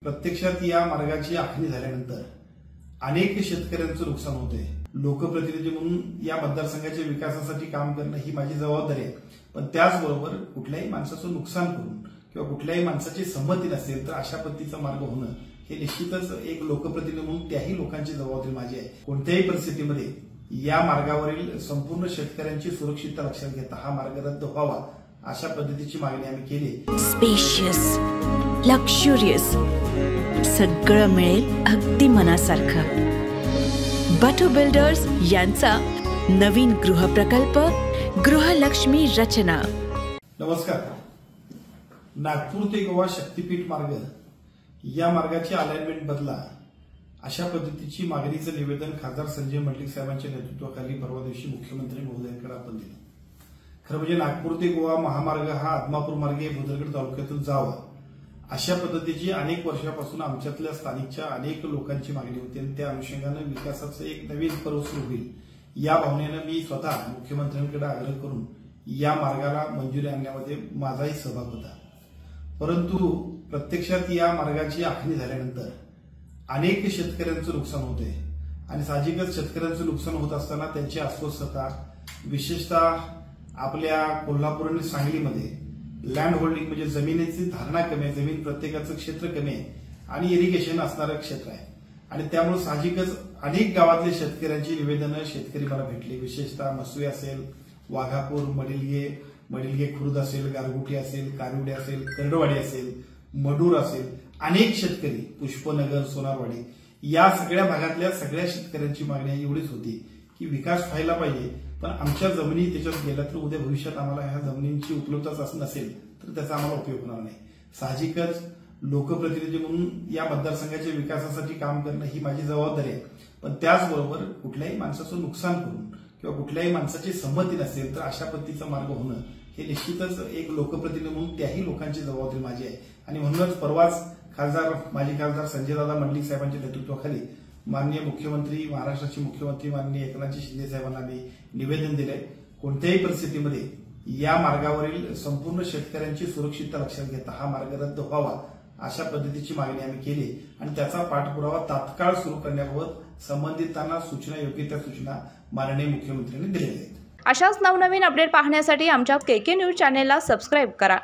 प्रत्यक्षात या मार्गाची आखणी झाल्यानंतर अनेक शेतकऱ्यांचं नुकसान होते। लोकप्रतिनिधी म्हणून या मतदारसंघाच्या विकासासाठी काम करणं ही माझी जबाबदारी आहे, पण त्याचबरोबर कुठल्याही माणसाचं नुकसान करून किंवा कुठल्याही माणसाची संमती नसेल तर अशा पद्धतीचा मार्ग होणं हे निश्चितच एक लोकप्रतिनिधी म्हणून त्याही लोकांची जबाबदारी माझी आहे। कोणत्याही परिस्थितीमध्ये या मार्गावरील संपूर्ण शेतकऱ्यांची सुरक्षितता लक्षात घेता हा मार्ग रद्द व्हावा अशा पद्धतीची मागणी आम्ही केली। स्पेशियस, लक्झुरियस, सगळं मिळेल अगदी मनासारखं। बटू बिल्डर्स यांचा नवीन गृहप्रकल्प गृहलक्ष्मी रचना। नमस्कार। नागपूर ते गोवा शक्तीपीठ मार्ग या मार्गाची अलाइनमेंट बदला अशा पद्धतीची मागणीचं निवेदन खासदार संजय मंडलिक साहेबांच्या नेतृत्वाखाली परवा दिवशी मुख्यमंत्री महोदयांकडे आपण दिलं। खरं म्हणजे नागपूर ते गोवा महामार्ग हा आदमापूर मार्गे भुदरगड तालुक्यातून जावा अशा पद्धतीची अनेक वर्षापासून आमच्यातल्या स्थानिकच्या अनेक लोकांची मागणी होती आणि त्या अनुषंगानं विकासाचं एक नवीन पर्व सुरू होईल या भावनेनं मी स्वतः मुख्यमंत्र्यांकडे आग्रह करून या मार्गाला मंजुरी आणण्यामध्ये माझाही सहभाग होता। परंतु प्रत्यक्षात या मार्गाची आखणी झाल्यानंतर अनेक शेतकऱ्यांचं नुकसान होते आणि साहजिकच शेतकऱ्यांचं नुकसान होत असताना त्यांची अस्वस्थता विशेषतः आपल्या कोल्हापूर आणि सांगलीमध्ये लँड होल्डिंग म्हणजे जमिनीची धारणा कमी आहे, जमीन प्रत्येकाचं क्षेत्र कमी आहे आणि इरिगेशन असणारं क्षेत्र आहे आणि त्यामुळे साहजिकच अनेक गावातल्या शेतकऱ्यांची निवेदनं शेतकरी मला भेटली। विशेषतः मसुई असेल, वाघापूर, मडिलगे खुर्द असेल, गारगुटी असेल, कारिवडे असेल, करडवाडी असेल, मडूर असेल, अनेक शेतकरी पुष्पनगर, सोनारवाडी या सगळ्या भागातल्या सगळ्या शेतकऱ्यांची मागणी एवढीच होती की विकास व्हायला पाहिजे, पण आमच्या जमिनी त्याच्यात गेल्या तर उद्या भविष्यात आम्हाला ह्या जमिनींची उपलब्धताच नसेल तर त्याचा आम्हाला उपयोग होणार नाही। साहजिकच लोकप्रतिनिधी म्हणून या मतदारसंघाच्या विकासासाठी काम करणं ही माझी जबाबदारी आहे, पण त्याचबरोबर कुठल्याही माणसाचं नुकसान करून किंवा कुठल्याही माणसाची संमती नसेल तर अशा पद्धतीचा मार्ग होणं हे निश्चितच एक लोकप्रतिनिधी म्हणून त्याही लोकांची जबाबदारी माझी आहे आणि म्हणूनच परवाच माजी खासदार संजयदादा मंडलिक साहेबांच्या नेतृत्वाखाली माननीय मुख्यमंत्री, महाराष्ट्राचे मुख्यमंत्री माननीय एकनाथ शिंदे साहेबांना मी निवेदन दिलंय। कोणत्याही परिस्थितीमध्ये या मार्गावरील संपूर्ण शेतकऱ्यांची सुरक्षितता लक्षात घेता हा मार्ग रद्द व्हावा अशा पद्धतीची मागणी आम्ही केली आणि त्याचा पाठपुरावा तात्काळ सुरू करण्याबाबत संबंधितांना सूचना योग्य त्या सूचना माननीय मुख्यमंत्र्यांनी दिलेल्या आहेत। अशाच नवनवीन अपडेट पाहण्यासाठी आमच्या KK न्यूज चॅनेलला सबस्क्राइब करा।